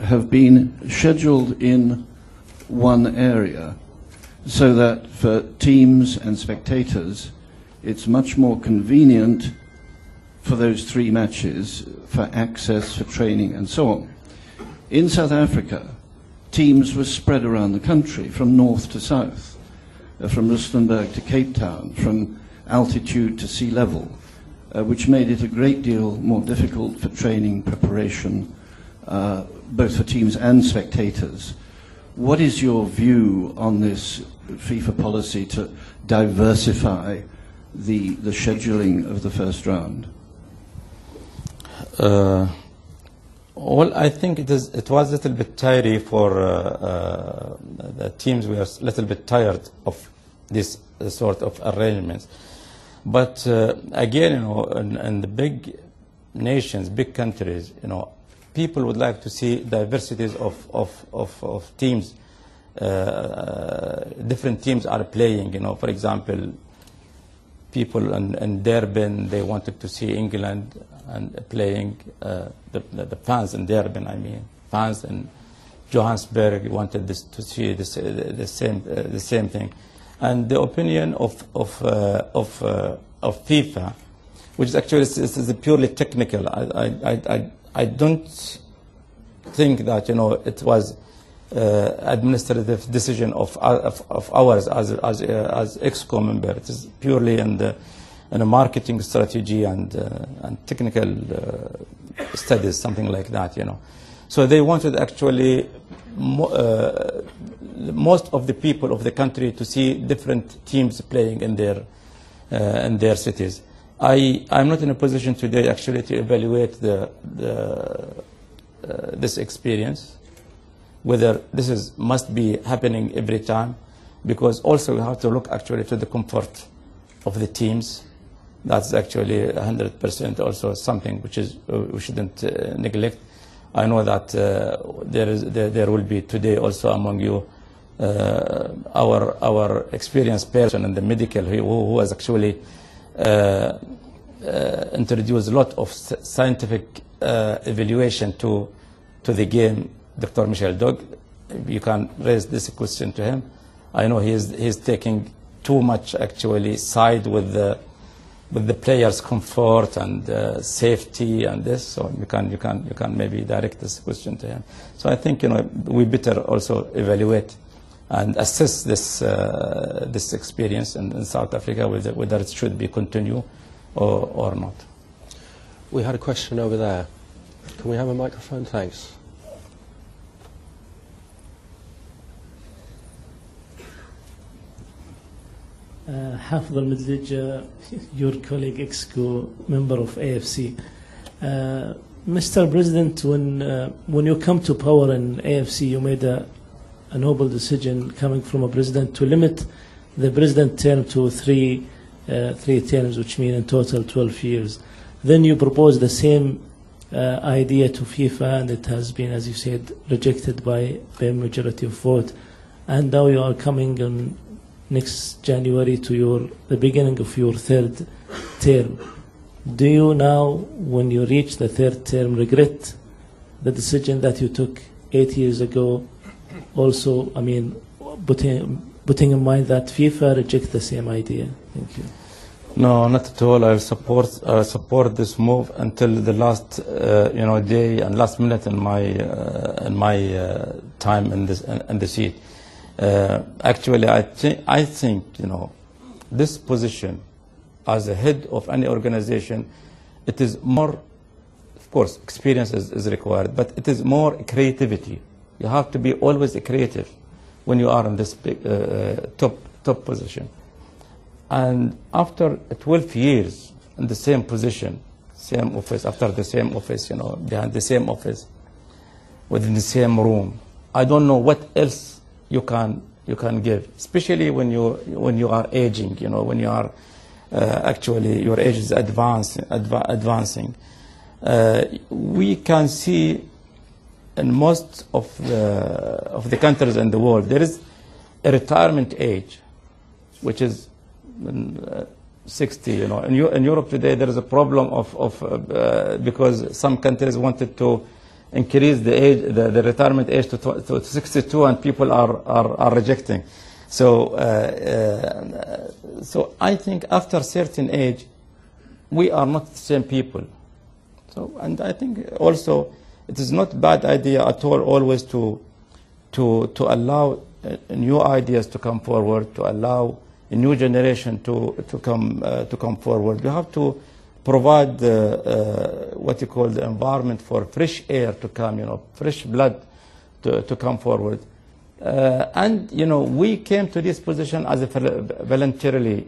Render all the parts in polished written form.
have been scheduled in one area, so that for teams and spectators, it's much more convenient for those 3 matches, for access, for training, and so on. In South Africa, teams were spread around the country, from north to south, from Rustenburg to Cape Town, from altitude to sea level, which made it a great deal more difficult for training, preparation, both for teams and spectators. What is your view on this FIFA policy to diversify the scheduling of the first round? Well, I think it was a little bit tiring for the teams. We are a little bit tired of this sort of arrangements. But again, you know, in the big nations, big countries, you know, people would like to see diversities of teams. Different teams are playing, you know. For example, people in Durban, they wanted to see England and playing, the fans in Durban, I mean, fans in Johannesburg wanted to see the same thing. And the opinion of FIFA, which is actually is purely technical. I don't think that, you know, it was administrative decision of ours as ExCo member. It is purely in a marketing strategy and technical studies, something like that, you know. So they wanted actually most of the people of the country to see different teams playing in their cities. I'm not in a position today actually to evaluate this experience, whether this must be happening every time, because also we have to look actually to the comfort of the teams. That's actually 100% also something which is we shouldn't neglect. I know that there will be today also among you our experienced person in the medical who has actually introduced a lot of scientific evaluation to the game, Dr. Michel Dog. You can raise this question to him. I know he's taking too much actually side with the players' comfort and safety and this. So you can maybe direct this question to him. So I think, you know, we better also evaluate and assess this experience in South Africa, whether it should be continue or not. We had a question over there. Can we have a microphone? Thanks. Hafid al-Midlij, your colleague, ExCo, member of AFC. Mr. President, when you come to power in AFC, you made a noble decision coming from a president to limit the president term to three terms, which mean in total 12 years. Then you proposed the same idea to FIFA, and it has been, as you said, rejected by a majority of vote. And now you are coming on next January to the beginning of your 3rd term. Do you now, when you reach the 3rd term, regret the decision that you took 8 years ago? Also, I mean, putting in mind that FIFA rejected the same idea. Thank you. No, not at all. I support this move until the last, you know, day and last minute in my time in the seat. Actually, I think, you know, this position as a head of any organization, it is more, of course, experience is required, but it is more creativity. You have to be always creative when you are in this big, top position. And after 12 years in the same position, same office, after the same office, you know, behind the same office, within the same room, I don't know what else you can give, especially when you are aging, you know, when you are actually your age is advancing. We can see in most of the countries in the world there is a retirement age, which is 60. You know, in Europe today there is a problem of because some countries wanted to increase the age, the retirement age to 62, and people are rejecting. So, so I think after a certain age, we are not the same people. So, and I think also it is not a bad idea at all always to allow new ideas to come forward, to allow a new generation to come forward. We have to provide what you call the environment for fresh air to come, fresh blood to come forward. And we came to this position as a voluntarily,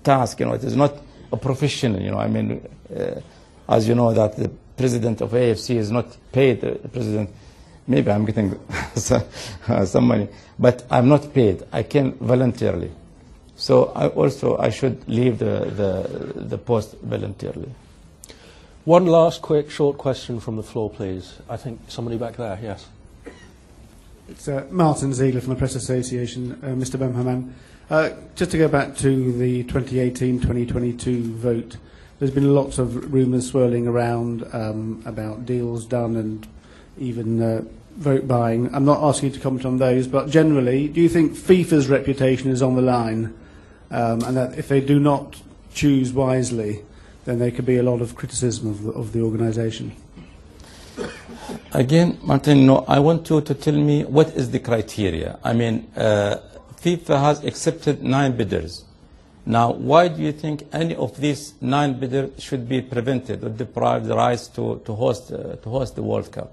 task. It is not a professional. I mean, as you know, that the president of AFC is not paid. The president, maybe I'm getting some money, but I'm not paid. I came voluntarily. So I should leave the post voluntarily. One last quick short question from the floor, please. I think somebody back there, yes. It's Martin Ziegler from the Press Association. Mr. Mohamed, just to go back to the 2018-2022 vote, there's been lots of rumours swirling around about deals done and even vote buying. I'm not asking you to comment on those, but generally, do you think FIFA's reputation is on the line, and that if they do not choose wisely, then there could be a lot of criticism of the organisation? Again, Martin, no, I want you to tell me what is the criteria. I mean, FIFA has accepted 9 bidders. Now, why do you think any of these 9 bidders should be prevented or deprived the rights to host the World Cup?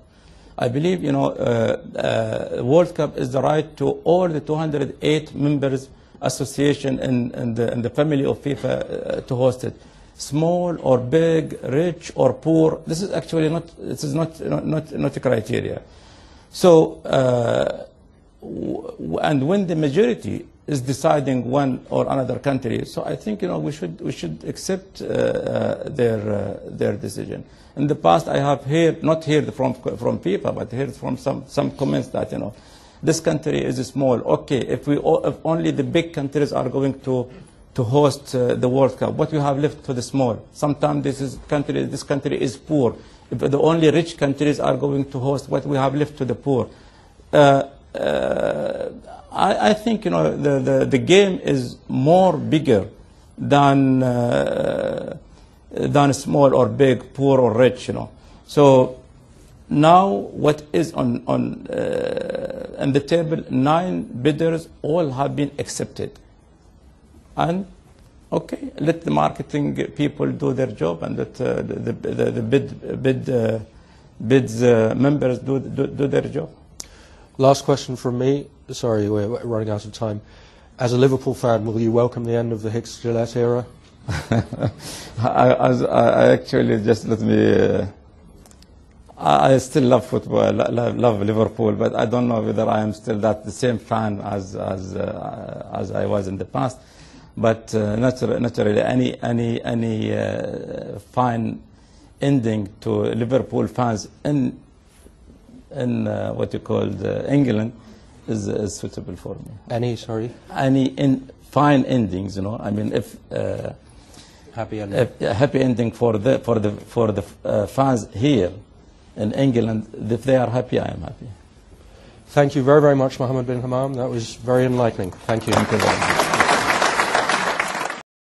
I believe, World Cup is the right to all the 208 members association and the family of FIFA to host it. Small or big, rich or poor, this is actually not a criteria. So, and when the majority is deciding one or another country, so I think we should accept their decision. In the past, I have not heard from FIFA, but heard from some comments that this country is small. Okay, if only the big countries are going to host the World Cup, what we have left to the small? Sometimes this country is poor. If the only rich countries are going to host, what we have left to the poor? I think the game is more bigger than small or big, poor or rich. So now what is on the table? 9 bidders, all have been accepted. And okay, let the marketing people do their job, and let the bids members do their job. Last question from me. Sorry, we're running out of time. As a Liverpool fan, will you welcome the end of the Hicks-Gillett era? I actually just let me. I still love football. I love Liverpool, but I don't know whether I am still the same fan as I was in the past. But naturally, any fine ending to Liverpool fans in what you call England is suitable for me. Any fine endings, I mean, if happy ending. Happy ending for the fans here in England. If they are happy, I am happy. Thank you very, very much, Mohammed bin Hammam. That was very enlightening. Thank you. Thank you very much.